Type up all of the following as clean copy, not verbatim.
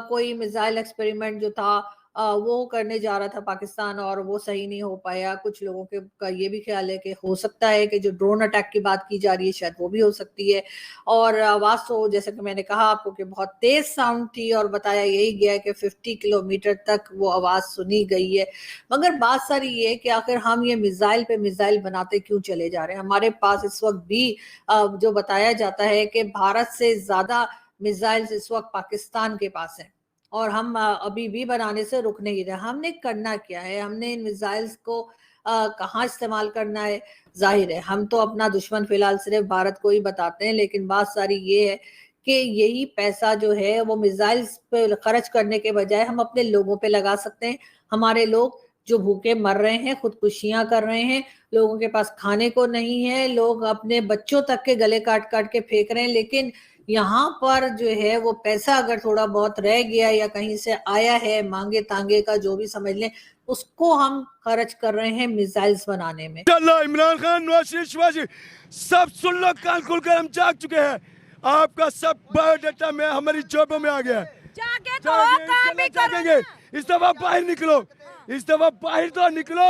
कोई missile experiment जो था वो करने जा रहा था पाकिस्तान और वो सही नहीं हो पाया। कुछ लोगों के का ये भी ख्याल है कि हो सकता है कि जो ड्रोन अटैक की बात की जा रही है शायद वो भी हो सकती है। और आवाज तो जैसे कि मैंने कहा आपको कि बहुत तेज साउंड थी और बताया यही गया है कि 50 किलोमीटर तक वो आवाज सुनी गई है। मगर बात सारी ये है कि आखिर हम ये मिसाइल पे मिसाइल बनाते क्यों चले जा रहे हैं। हमारे पास इस वक्त भी जो बताया जाता है कि भारत से ज्यादा मिसाइल्स इस वक्त पाकिस्तान के पास है और हम अभी भी बनाने से रुक नहीं रहे। हमने करना क्या है, हमने इन मिसाइल्स को कहाँ इस्तेमाल करना है। जाहिर है हम तो अपना दुश्मन फिलहाल सिर्फ भारत को ही बताते हैं, लेकिन बात सारी ये है कि यही पैसा जो है वो मिसाइल्स पे खर्च करने के बजाय हम अपने लोगों पे लगा सकते हैं। हमारे लोग जो भूखे मर रहे हैं, खुदकुशियां कर रहे हैं, लोगों के पास खाने को नहीं है, लोग अपने बच्चों तक के गले काट काट के फेंक रहे हैं। लेकिन यहाँ पर जो है वो पैसा अगर थोड़ा बहुत रह गया या कहीं से आया है मांगे तांगे का जो भी समझ लें, उसको हम खर्च कर रहे हैं मिसाइल्स बनाने में। इमरान खान, नवाज शरीफ सब सुन लो, कान खुलकर हम जाग चुके हैं। आपका सब बायोडाटा में हमारी जेबों में आ गया है। जागेंगे। इस दफा बाहर निकलो, इस दफा बाहर तो निकलो।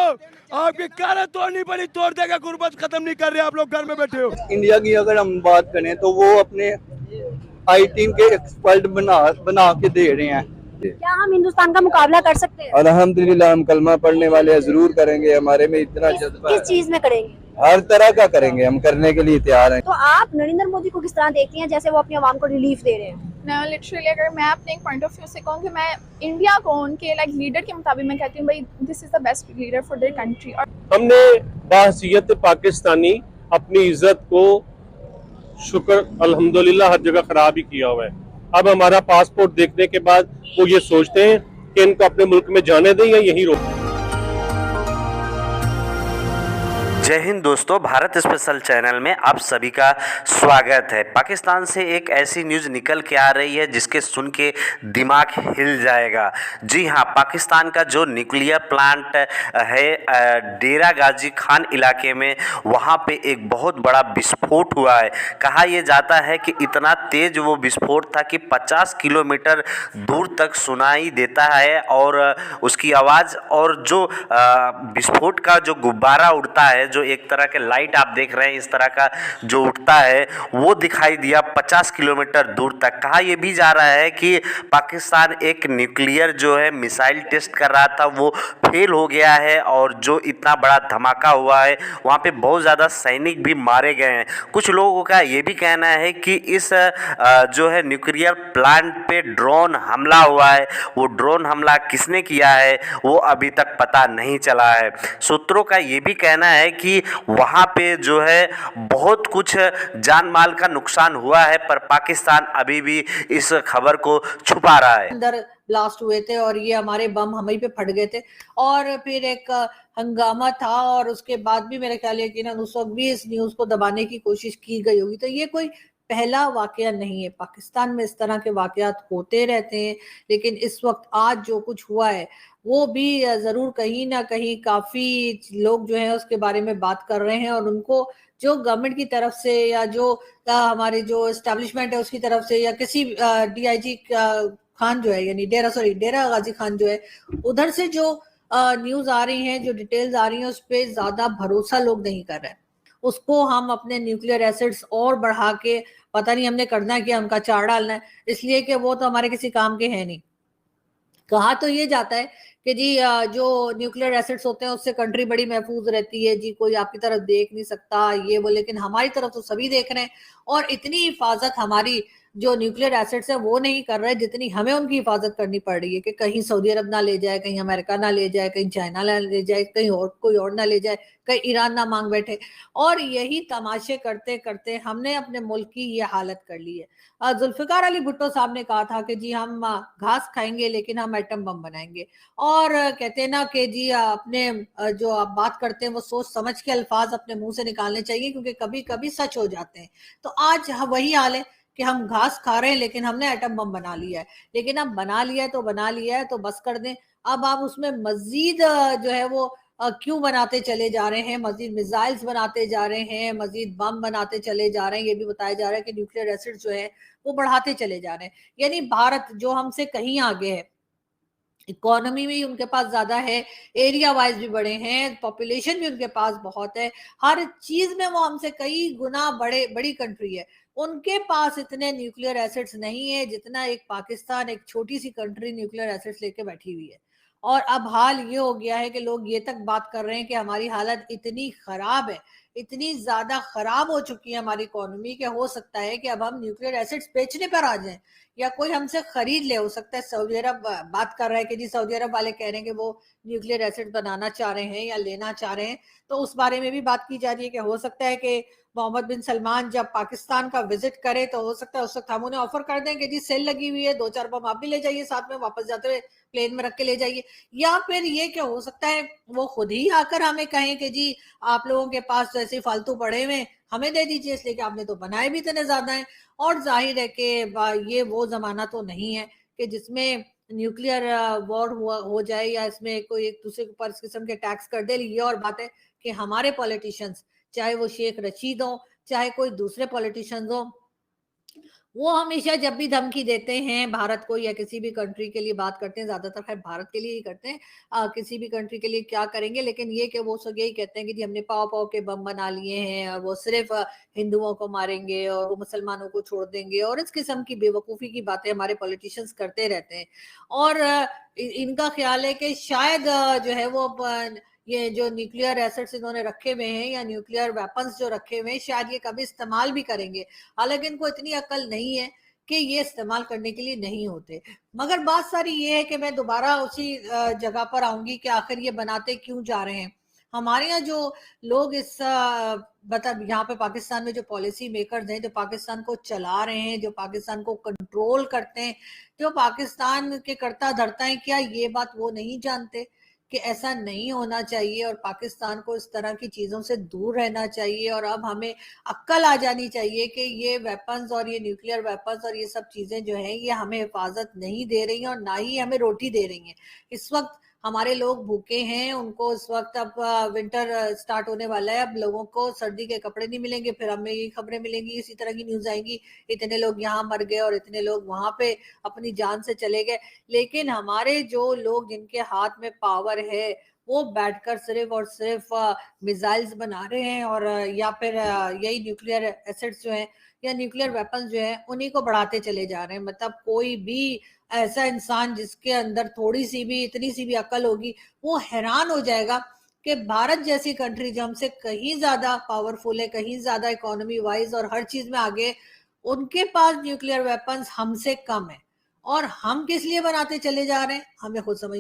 आपकी कारें तोड़नी पड़ी, तोड़ देगा। गुर्बत खत्म नहीं कर रहे आप लोग, घर में बैठे हो। इंडिया की अगर हम बात करें तो वो अपने आई टीम के एक्सपर्ट बना के दे रहे हैं। क्या हम हिंदुस्तान का मुकाबला कर सकते हैं? अल्हम्दुलिल्लाह हम कलमा पढ़ने वाले हैं, जरूर करेंगे। हमारे में इतना जज्बा है। किस चीज में करेंगे? हर तरह का करेंगे, हम करने के लिए तैयार हैं। तो आप नरेंद्र मोदी को किस तरह देखती हैं, जैसे वो अपनी आवाम को रिलीफ दे रहे हैं? लिटरली अगर मैं अपने एक पॉइंट ऑफ व्यू से कहूँ कि मैं इंडिया को उनके लीडर के मुताबिक मैं कहती हूँ भाई this is the best leader for their country. और हमने बाहसियत पाकिस्तानी अपनी इज्जत को शुक्र अल्हम्दुलिल्लाह हर जगह खराब ही किया हुआ है। अब हमारा पासपोर्ट देखने के बाद वो ये सोचते हैं कि इनको अपने मुल्क में जाने दें या यहीं रोकें। जय हिंद दोस्तों, भारत स्पेशल चैनल में आप सभी का स्वागत है। पाकिस्तान से एक ऐसी न्यूज़ निकल के आ रही है जिसके सुन के दिमाग हिल जाएगा। जी हाँ, पाकिस्तान का जो न्यूक्लियर प्लांट है डेरा गाजी खान इलाके में, वहाँ पे एक बहुत बड़ा विस्फोट हुआ है। कहा यह जाता है कि इतना तेज वो विस्फोट था कि 50 किलोमीटर दूर तक सुनाई देता है और उसकी आवाज़ और जो विस्फोट का जो गुब्बारा उड़ता है, जो एक तरह के लाइट आप देख रहे हैं इस तरह का जो उठता है, वो दिखाई दिया 50 किलोमीटर दूर तक। कहा यह भी जा रहा है कि पाकिस्तान एक न्यूक्लियर जो है मिसाइल टेस्ट कर रहा था, वो फेल हो गया है और जो इतना बड़ा धमाका हुआ है वहाँ पे बहुत ज़्यादा सैनिक भी मारे गए हैं। कुछ लोगों का ये भी कहना है कि इस जो है न्यूक्लियर प्लांट पे ड्रोन हमला हुआ है। वो ड्रोन हमला किसने किया है वो अभी तक पता नहीं चला है। सूत्रों का ये भी कहना है कि वहाँ पे जो है बहुत कुछ जान माल का नुकसान हुआ है, पर पाकिस्तान अभी भी इस खबर को छुपा रहा है। अंदर ब्लास्ट हुए थे और ये हमारे बम हमें पे फट गए थे और फिर एक हंगामा था और उसके बाद भी मेरा ख्याल है कि ना उस वक्त भी इस न्यूज को दबाने की कोशिश की गई होगी। तो ये कोई पहला वाकया नहीं है, पाकिस्तान में इस तरह के वाकयात होते रहते हैं। लेकिन इस वक्त आज जो कुछ हुआ है वो भी जरूर कहीं ना कहीं काफी लोग जो है उसके बारे में बात कर रहे हैं और उनको जो गवर्नमेंट की तरफ से या जो हमारे जो एस्टेब्लिशमेंट है उसकी तरफ से या किसी डीआईजी खान जो है यानी डेरा गाजी खान जो है उधर से जो न्यूज आ रही है, जो डिटेल्स आ रही हैं, उस पर ज्यादा भरोसा लोग नहीं कर रहे हैं। उसको हम अपने न्यूक्लियर एसिड्स और बढ़ा के पता नहीं हमने करना क्या, उनका चार डालना है, इसलिए कि वो तो हमारे किसी काम के हैं नहीं। कहा तो ये जाता है कि जी जो न्यूक्लियर एसिड्स होते हैं उससे कंट्री बड़ी महफूज रहती है जी, कोई आपकी तरफ देख नहीं सकता ये वो, लेकिन हमारी तरफ तो सभी देख रहे हैं और इतनी हिफाजत हमारी जो न्यूक्लियर एसिड्स है वो नहीं कर रहे जितनी हमें उनकी हिफाजत करनी पड़ रही है कि कहीं सऊदी अरब ना ले जाए, कहीं अमेरिका ना ले जाए, कहीं चाइना ना ले जाए, कहीं और कोई और ना ले जाए, कहीं ईरान ना मांग बैठे। और यही तमाशे करते करते हमने अपने मुल्क की ये हालत कर ली है। जुल्फिकार अली भुट्टो साहब ने कहा था कि जी हम घास खाएंगे लेकिन हम एटम बम बनाएंगे। और कहते हैं ना कि जी अपने जो आप बात करते हैं वो सोच समझ के अल्फाज अपने मुंह से निकालने चाहिए, क्योंकि कभी कभी सच हो जाते हैं। तो आज वही हाल है कि हम घास खा रहे हैं लेकिन हमने एटम बम बना लिया है। लेकिन अब बना लिया है तो बना लिया है तो बस कर दें। अब आप उसमें मजीद जो है वो क्यों बनाते चले जा रहे हैं, मजीद मिसाइल्स बनाते जा रहे हैं, मजीद बम बनाते चले जा रहे हैं। ये भी बताया जा रहा है कि न्यूक्लियर एसिड जो है वो बढ़ाते चले जा रहे हैं। यानी भारत जो हमसे कहीं आगे है, इकोनॉमी भी उनके पास ज्यादा है, एरिया वाइज भी बड़े हैं, पॉपुलेशन भी उनके पास बहुत है, हर चीज में वो हमसे कई गुना बड़ी कंट्री है। उनके पास इतने न्यूक्लियर एसिड्स नहीं है जितना एक पाकिस्तान, एक छोटी सी कंट्री न्यूक्लियर एसिड्स लेके बैठी हुई है। और अब हाल ये हो गया है कि लोग ये तक बात कर रहे हैं कि हमारी हालत इतनी खराब है, इतनी ज्यादा खराब हो चुकी है हमारी इकोनॉमी कि हो सकता है कि अब हम न्यूक्लियर एसिड्स बेचने पर आ जाएं या कोई हमसे खरीद ले। हो सकता है सऊदी अरब बात कर रहा है कि जी सऊदी अरब वाले कह रहे हैं कि वो न्यूक्लियर एसिड बनाना चाह रहे हैं या लेना चाह रहे हैं, तो उस बारे में भी बात की जा रही है कि हो सकता है कि मोहम्मद बिन सलमान जब पाकिस्तान का विजिट करे तो हो सकता है उस वक्त हम उन्हें ऑफर कर दें कि जी सेल लगी हुई है, 2-4 बम आप भी ले जाइए, साथ में वापस जाते हुए प्लेन में रख के ले जाइए। या फिर ये क्या हो सकता है वो खुद ही आकर हमें कहें कि जी आप लोगों के पास तो ऐसे फालतू पड़े हुए हमें दे दीजिए, इसलिए कि आपने तो बनाए भी इतने ज्यादा हैं। और जाहिर है कि ये वो जमाना तो नहीं है कि जिसमें न्यूक्लियर वॉर हो जाए या इसमें कोई एक दूसरे के ऊपर इस किस्म के टैक्स कर दे। ये और बात है कि हमारे पॉलिटिशियंस, चाहे वो शेख रशीद हो, चाहे कोई दूसरे पॉलिटिशियंस हो, वो हमेशा जब भी धमकी देते हैं भारत को या किसी भी कंट्री के लिए बात करते हैं, ज्यादातर खैर भारत के लिए ही करते हैं, किसी भी कंट्री के लिए क्या करेंगे, लेकिन ये कि वो सब यही कहते हैं कि जी हमने पाव पाव के बम बना लिए हैं और वो सिर्फ हिंदुओं को मारेंगे और वो मुसलमानों को छोड़ देंगे, और इस किस्म की बेवकूफ़ी की बातें हमारे पॉलिटिशियंस करते रहते हैं। और इनका ख्याल है कि शायद जो है वो ये जो न्यूक्लियर एसिड्स इन्होंने रखे हुए हैं या न्यूक्लियर वेपन्स जो रखे हुए हैं शायद ये कभी इस्तेमाल भी करेंगे। हालांकि इनको इतनी अक्ल नहीं है कि ये इस्तेमाल करने के लिए नहीं होते। मगर बात सारी ये है कि मैं दोबारा उसी जगह पर आऊंगी कि आखिर ये बनाते क्यों जा रहे हैं। हमारे यहाँ जो लोग इस मतलब यहाँ पे पाकिस्तान में जो पॉलिसी मेकर्स हैं, जो पाकिस्तान को चला रहे हैं, जो पाकिस्तान को कंट्रोल करते हैं, जो पाकिस्तान के करता धरता है, क्या ये बात वो नहीं जानते कि ऐसा नहीं होना चाहिए और पाकिस्तान को इस तरह की चीजों से दूर रहना चाहिए। और अब हमें अक्ल आ जानी चाहिए कि ये वेपन्स और ये न्यूक्लियर वेपन्स और ये सब चीजें जो हैं ये हमें हिफाजत नहीं दे रही हैं और ना ही हमें रोटी दे रही हैं। इस वक्त हमारे लोग भूखे हैं, उनको इस वक्त अब विंटर स्टार्ट होने वाला है, अब लोगों को सर्दी के कपड़े नहीं मिलेंगे, फिर हमें ये खबरें मिलेंगी, इसी तरह की न्यूज आएंगी, इतने लोग यहाँ मर गए और इतने लोग वहां पे अपनी जान से चले गए। लेकिन हमारे जो लोग जिनके हाथ में पावर है वो बैठकर सिर्फ और सिर्फ मिसाइल्स बना रहे हैं और या फिर यही न्यूक्लियर एसिड्स जो हैं या न्यूक्लियर वेपन्स जो हैं उन्हीं को बढ़ाते चले जा रहे हैं। मतलब कोई भी ऐसा इंसान जिसके अंदर थोड़ी सी भी इतनी सी भी अकल होगी वो हैरान हो जाएगा कि भारत जैसी कंट्री जो हमसे कहीं ज्यादा पावरफुल है, कहीं ज्यादा इकोनॉमी वाइज और हर चीज में आगे, उनके पास न्यूक्लियर वेपन्स हमसे कम है। और हम किस लिए बनाते चले जा रहे हैं हमें खुद समझ